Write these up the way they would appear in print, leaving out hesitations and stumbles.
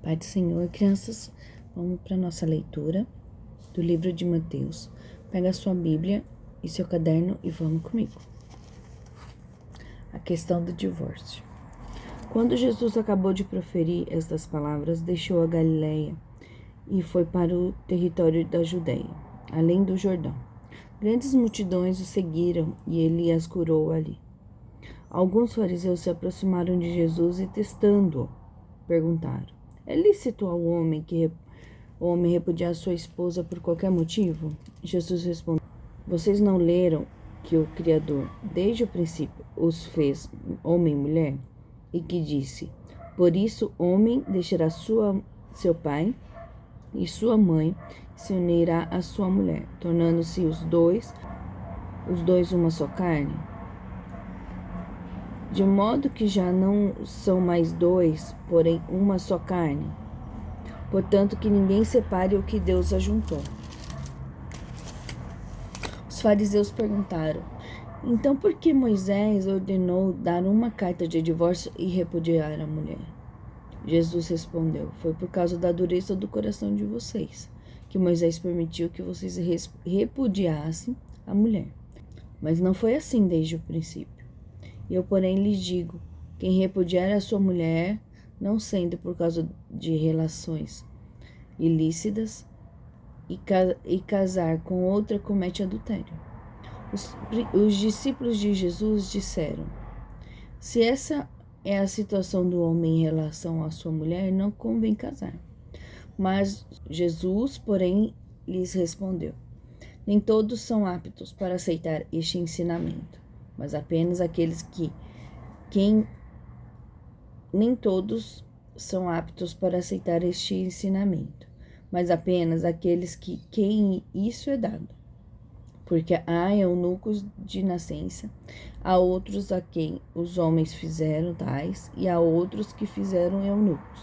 Pai do Senhor, crianças, vamos para a nossa leitura do livro de Mateus. Pega a sua Bíblia e seu caderno e vamos comigo. A questão do divórcio. Quando Jesus acabou de proferir estas palavras, deixou a Galileia e foi para o território da Judeia, além do Jordão. Grandes multidões o seguiram e ele as curou ali. Alguns fariseus se aproximaram de Jesus e, testando-o, perguntaram: é lícito ao homem repudiar sua esposa por qualquer motivo? Jesus respondeu: vocês não leram que o Criador, desde o princípio, os fez homem e mulher? E que disse: por isso, homem deixará seu pai e sua mãe, se unirá à sua mulher, tornando-se os dois uma só carne? De modo que já não são mais dois, porém uma só carne. Portanto, que ninguém separe o que Deus ajuntou. Os fariseus perguntaram: então por que Moisés ordenou dar uma carta de divórcio e repudiar a mulher? Jesus respondeu: foi por causa da dureza do coração de vocês que Moisés permitiu que vocês repudiassem a mulher. Mas não foi assim desde o princípio. Eu, porém, lhes digo: quem repudiar a sua mulher, não sendo por causa de relações ilícitas, e casar com outra, comete adultério. Os discípulos de Jesus disseram: se essa é a situação do homem em relação à sua mulher, não convém casar. Mas Jesus, porém, lhes respondeu: nem todos são aptos para aceitar este ensinamento, mas apenas aqueles nem todos são aptos para aceitar este ensinamento, mas apenas aqueles quem isso é dado. Porque há eunucos de nascença, há outros a quem os homens fizeram tais, e há outros que fizeram eunucos,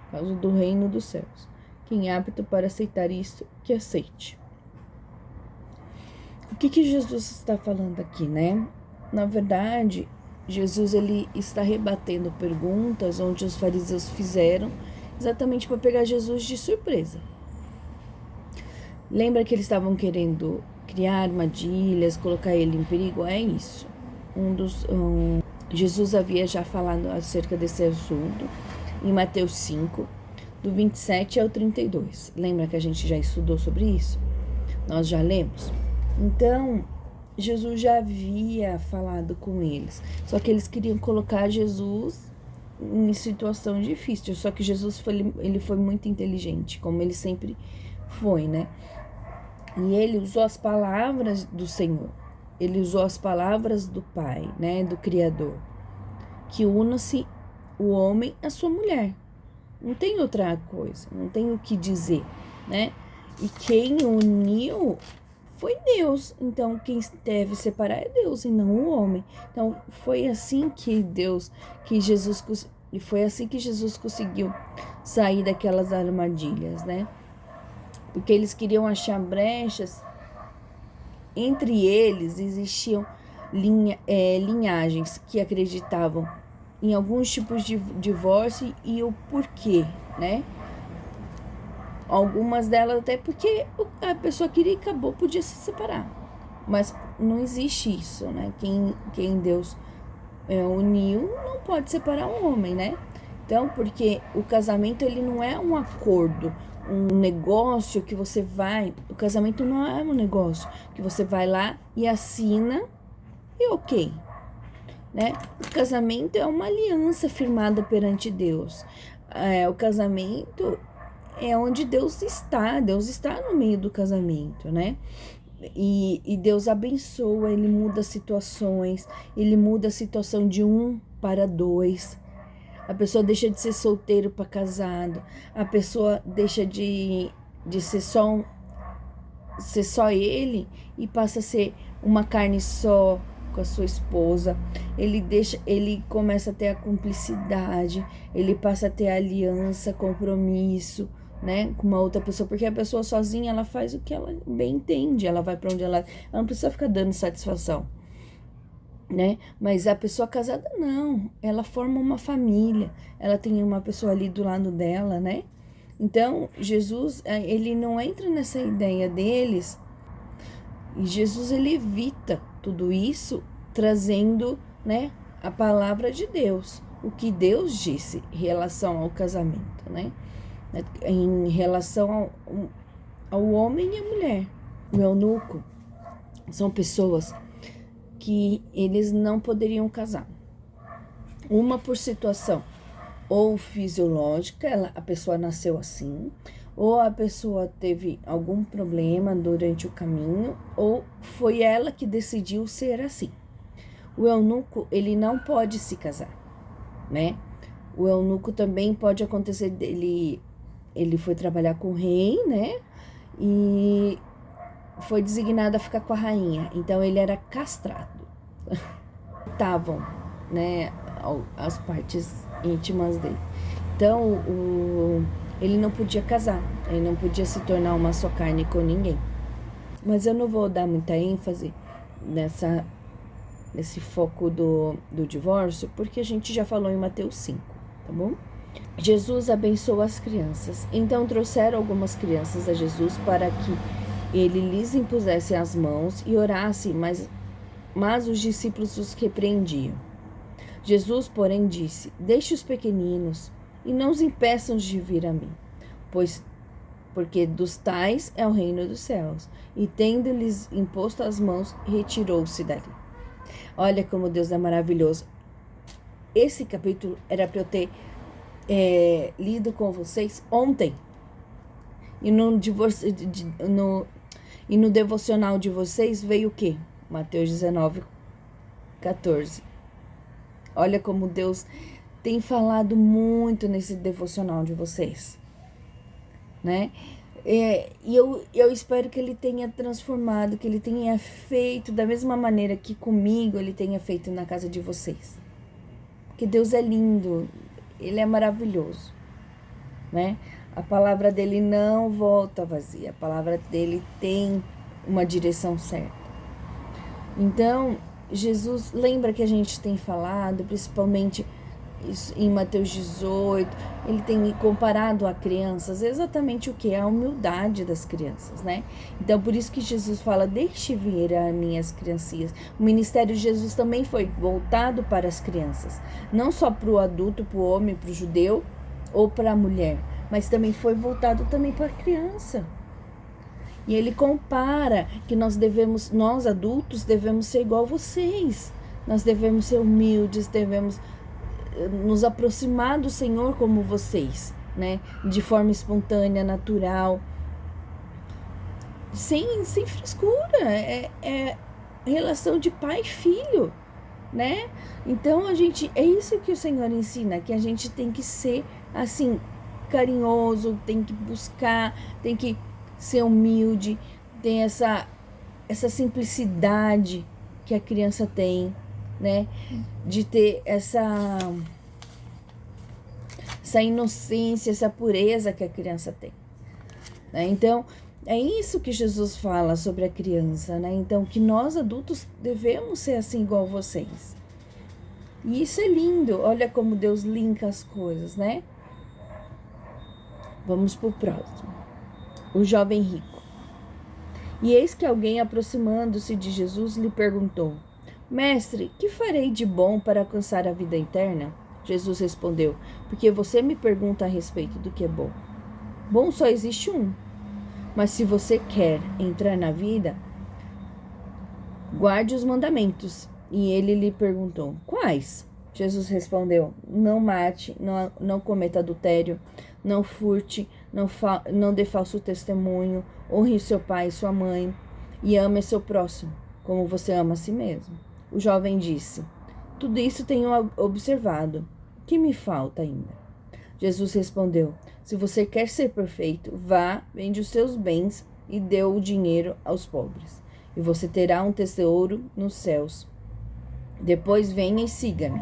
por causa do reino dos céus. Quem é apto para aceitar isso, que aceite. O que Jesus está falando aqui, né? Na verdade, Jesus ele está rebatendo perguntas onde os fariseus fizeram exatamente para pegar Jesus de surpresa. Lembra que eles estavam querendo criar armadilhas, colocar ele em perigo? É isso. Jesus havia já falado acerca desse assunto em Mateus 5, do 27 ao 32. Lembra que a gente já estudou sobre isso? Nós já lemos? Então, Jesus já havia falado com eles, só que eles queriam colocar Jesus em situação difícil, só que Jesus foi muito inteligente, como ele sempre foi, né? E ele usou as palavras do Senhor, ele usou as palavras do Pai, né, do Criador, que una-se o homem à sua mulher, não tem outra coisa, não tem o que dizer, né? E quem uniu foi Deus, então quem deve separar é Deus e não o homem. Então foi assim que Jesus conseguiu sair daquelas armadilhas, né? Porque eles queriam achar brechas. Entre eles existiam linhagens que acreditavam em alguns tipos de divórcio e o porquê, né? Algumas delas até porque a pessoa queria e acabou, podia se separar. Mas não existe isso, né? Quem Deus uniu não pode separar um homem, né? Então, porque o casamento ele não é um acordo, um negócio que você vai... O casamento não é um negócio que você vai lá e assina e ok, né? O casamento é uma aliança firmada perante Deus. O casamento é onde Deus está no meio do casamento, né? E Deus abençoa, ele muda situações, ele muda a situação de 1 para 2. A pessoa deixa de ser solteiro para casado, a pessoa deixa de ser só ele e passa a ser uma carne só com a sua esposa. Ele começa a ter a cumplicidade, ele passa a ter aliança, compromisso, né, com uma outra pessoa, porque a pessoa sozinha ela faz o que ela bem entende, ela vai para onde ela não precisa ficar dando satisfação. né? Mas a pessoa casada não, ela forma uma família, ela tem uma pessoa ali do lado dela, né? Então, Jesus, ele não entra nessa ideia deles, e Jesus, ele evita tudo isso, trazendo, né, a palavra de Deus, o que Deus disse em relação ao casamento, né? Em relação ao homem e à mulher. O eunuco são pessoas que eles não poderiam casar. Uma por situação ou fisiológica, a pessoa nasceu assim, ou a pessoa teve algum problema durante o caminho, ou foi ela que decidiu ser assim. O eunuco, ele não pode se casar, né? O eunuco também pode acontecer dele, ele foi trabalhar com o rei, né? E foi designado a ficar com a rainha, então ele era castrado. Estavam, né, as partes íntimas dele. Então, ele não podia casar, ele não podia se tornar uma só carne com ninguém. Mas eu não vou dar muita ênfase nesse foco do divórcio, porque a gente já falou em Mateus 5, tá bom? Jesus abençoou as crianças. Então trouxeram algumas crianças a Jesus para que ele lhes impusesse as mãos e orasse, mas os discípulos os repreendiam. Jesus, porém, disse: Deixe os pequeninos e não os impeçam de vir a mim, porque dos tais é o reino dos céus. E tendo-lhes imposto as mãos, retirou-se dali. Olha como Deus é maravilhoso. Esse capítulo era para eu ter lido com vocês ontem. E no devocional de vocês veio o quê? Mateus 19, 14. Olha como Deus tem falado muito nesse devocional de vocês, né? E eu espero que ele tenha transformado, que ele tenha feito da mesma maneira que comigo ele tenha feito na casa de vocês. Porque Deus é lindo, ele é maravilhoso, né? A palavra dele não volta vazia, a palavra dele tem uma direção certa. Então, Jesus, lembra que a gente tem falado, principalmente em Mateus 18, ele tem comparado a crianças exatamente o que? A humildade das crianças, né? Então, por isso que Jesus fala, deixe vir as minhas criancinhas. O ministério de Jesus também foi voltado para as crianças, não só para o adulto, para o homem, para o judeu ou para a mulher, mas também foi voltado também para a criança. E ele compara que nós adultos devemos ser igual a vocês. Nós devemos ser humildes, devemos nos aproximar do Senhor como vocês, né? De forma espontânea, natural, sem frescura. É relação de pai e filho, né? Então é isso que o Senhor ensina, que a gente tem que ser assim, carinhoso, tem que buscar, tem que ser humilde, tem essa simplicidade que a criança tem, né? De ter essa inocência, essa pureza que a criança tem, né? Então, é isso que Jesus fala sobre a criança, né? Então, que nós adultos devemos ser assim igual vocês. E isso é lindo, olha como Deus linka as coisas, né? Vamos pro próximo. O jovem rico. E eis que alguém, aproximando-se de Jesus, lhe perguntou: Mestre, que farei de bom para alcançar a vida eterna? Jesus respondeu: Porque você me pergunta a respeito do que é bom. Bom só existe um. Mas se você quer entrar na vida, guarde os mandamentos. E ele lhe perguntou: Quais? Jesus respondeu: Não mate, não cometa adultério, não furte, não dê falso testemunho, honre seu pai e sua mãe, e ame seu próximo, como você ama a si mesmo. O jovem disse: Tudo isso tenho observado. O que me falta ainda? Jesus respondeu: Se você quer ser perfeito, vá, vende os seus bens e dê o dinheiro aos pobres, e você terá um tesouro nos céus. Depois venha e siga-me.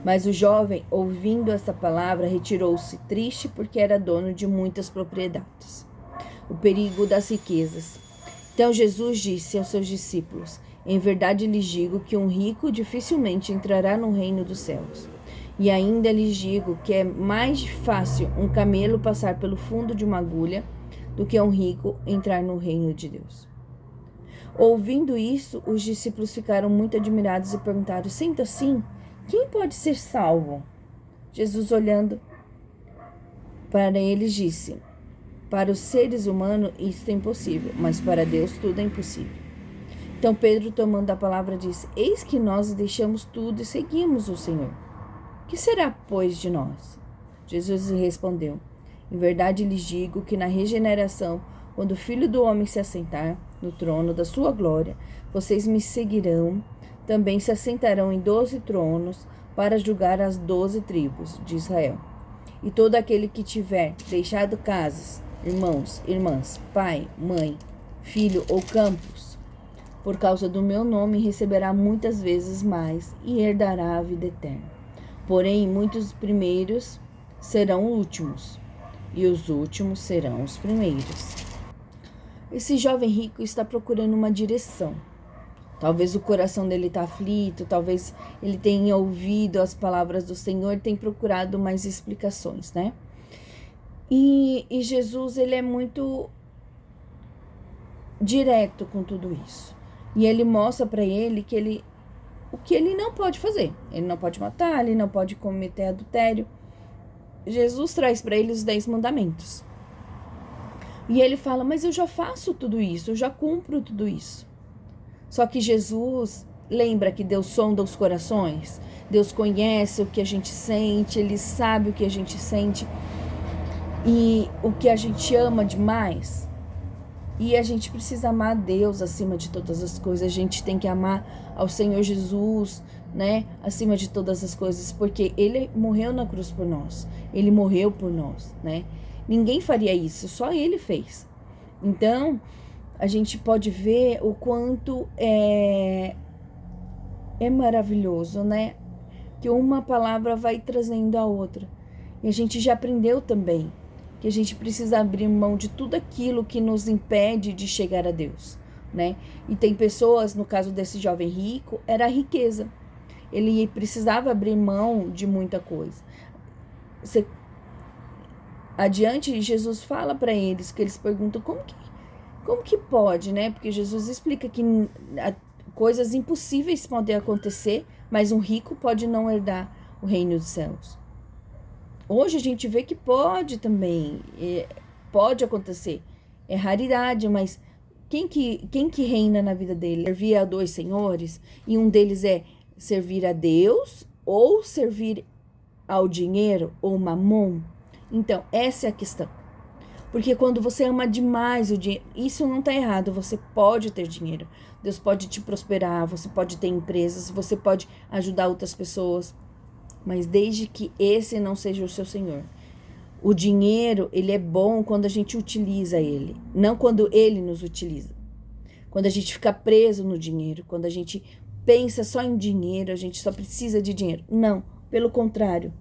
Mas o jovem, ouvindo esta palavra, retirou-se triste porque era dono de muitas propriedades. O perigo das riquezas. Então Jesus disse aos seus discípulos: Em verdade lhes digo que um rico dificilmente entrará no reino dos céus. E ainda lhes digo que é mais fácil um camelo passar pelo fundo de uma agulha do que um rico entrar no reino de Deus. Ouvindo isso, os discípulos ficaram muito admirados e perguntaram: sendo assim, quem pode ser salvo? Jesus, olhando para eles, disse: para os seres humanos isto é impossível, mas para Deus tudo é impossível. Então Pedro, tomando a palavra, disse: eis que nós deixamos tudo e seguimos o Senhor. Que será, pois, de nós? Jesus respondeu: em verdade lhes digo que na regeneração, quando o Filho do Homem se assentar no trono da sua glória, vocês me seguirão, também se assentarão em 12 tronos para julgar as 12 tribos de Israel. E todo aquele que tiver deixado casas, irmãos, irmãs, pai, mãe, filho ou campos, por causa do meu nome, receberá muitas vezes mais e herdará a vida eterna. Porém, muitos primeiros serão últimos, e os últimos serão os primeiros. Esse jovem rico está procurando uma direção. Talvez o coração dele está aflito, talvez ele tenha ouvido as palavras do Senhor e tenha procurado mais explicações, né? E Jesus, ele é muito direto com tudo isso. E ele mostra para ele que o que ele não pode fazer. Ele não pode matar, ele não pode cometer adultério. Jesus traz para ele os 10 mandamentos. E ele fala: mas eu já faço tudo isso, eu já cumpro tudo isso. Só que Jesus lembra que Deus sonda os corações. Deus conhece o que a gente sente, Ele sabe o que a gente sente e o que a gente ama demais. E a gente precisa amar a Deus acima de todas as coisas. A gente tem que amar ao Senhor Jesus, né? Acima de todas as coisas, porque Ele morreu na cruz por nós. Ele morreu por nós, né? Ninguém faria isso, só Ele fez. Então, a gente pode ver o quanto é maravilhoso, né? Que uma palavra vai trazendo a outra. E a gente já aprendeu também que a gente precisa abrir mão de tudo aquilo que nos impede de chegar a Deus, né? E tem pessoas, no caso desse jovem rico, era a riqueza. Ele precisava abrir mão de muita coisa. Adiante, Jesus fala para eles, que eles perguntam como que pode, né? Porque Jesus explica que coisas impossíveis podem acontecer, mas um rico pode não herdar o reino dos céus. Hoje a gente vê que pode também, pode acontecer. É raridade, mas quem que reina na vida dele? Servir a 2 senhores, e um deles é servir a Deus ou servir ao dinheiro ou mamon. Então, essa é a questão. Porque quando você ama demais o dinheiro, isso não está errado, você pode ter dinheiro. Deus pode te prosperar, você pode ter empresas, você pode ajudar outras pessoas. Mas desde que esse não seja o seu Senhor. O dinheiro, ele é bom quando a gente utiliza ele, não quando ele nos utiliza. Quando a gente fica preso no dinheiro, quando a gente pensa só em dinheiro, a gente só precisa de dinheiro. Não, pelo contrário.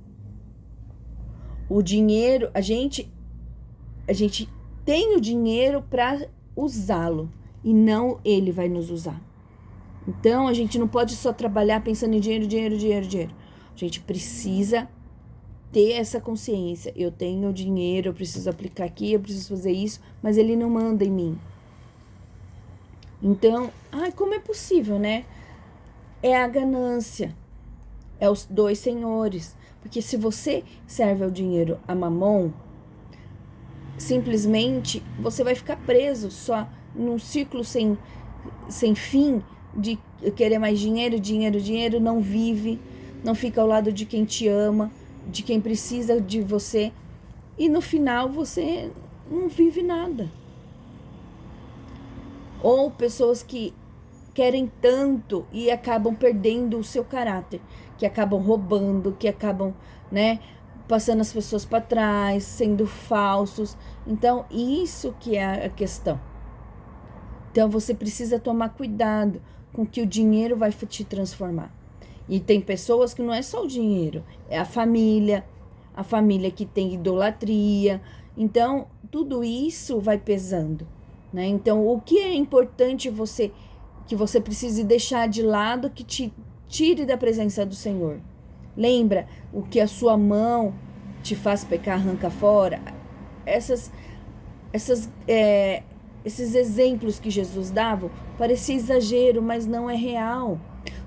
O dinheiro, a gente tem o dinheiro para usá-lo e não ele vai nos usar. Então, a gente não pode só trabalhar pensando em dinheiro, dinheiro, dinheiro, dinheiro. A gente precisa ter essa consciência. Eu tenho dinheiro, eu preciso aplicar aqui, eu preciso fazer isso, mas ele não manda em mim. Então, como é possível, né? É a ganância, é os 2 senhores. Porque se você serve ao dinheiro a mamon, simplesmente você vai ficar preso só num ciclo sem fim de querer mais dinheiro, dinheiro, dinheiro, não vive, não fica ao lado de quem te ama, de quem precisa de você, e no final você não vive nada. Ou pessoas que querem tanto e acabam perdendo o seu caráter, que acabam roubando, que acabam, né, passando as pessoas para trás, sendo falsos. Então, isso que é a questão. Então, você precisa tomar cuidado com que o dinheiro vai te transformar. E tem pessoas que não é só o dinheiro, é a família que tem idolatria. Então, tudo isso vai pesando, né? Então, o que é importante você que você precise deixar de lado, que te tire da presença do Senhor. Lembra o que a sua mão te faz pecar, arranca fora? Esses exemplos que Jesus dava, parecia exagero, mas não é real.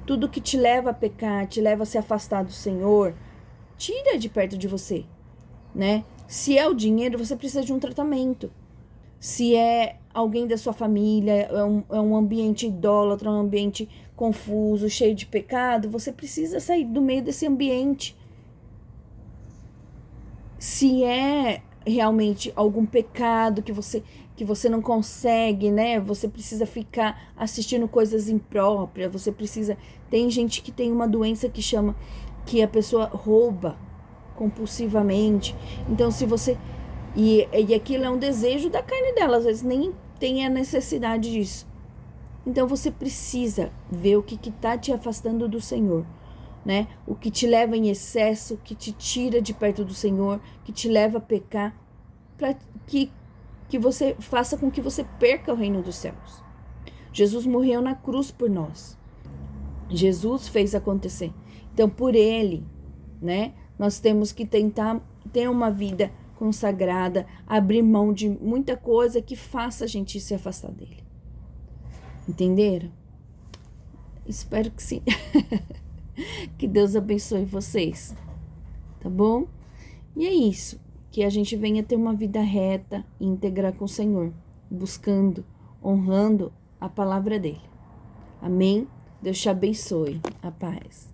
Tudo que te leva a pecar, te leva a se afastar do Senhor, tira de perto de você, né? Se é o dinheiro, você precisa de um tratamento. Se é alguém da sua família, é um ambiente idólatra, um ambiente confuso, cheio de pecado, você precisa sair do meio desse ambiente. Se é realmente algum pecado que você não consegue, né? Você precisa ficar assistindo coisas impróprias, você precisa... Tem gente que tem uma doença que chama... que a pessoa rouba compulsivamente. Então, se você... E aquilo é um desejo da carne dela, às vezes nem tem a necessidade disso. Então, você precisa ver o que tá te afastando do Senhor, né? O que te leva em excesso, que te tira de perto do Senhor, que te leva a pecar, para que você faça com que você perca o reino dos céus. Jesus morreu na cruz por nós. Jesus fez acontecer. Então, por Ele, né? Nós temos que tentar ter uma vida consagrada, abrir mão de muita coisa que faça a gente se afastar dele. Entenderam? Espero que sim. Que Deus abençoe vocês, tá bom? E é isso, que a gente venha ter uma vida reta, íntegra com o Senhor, buscando, honrando a palavra dele. Amém? Deus te abençoe. A paz.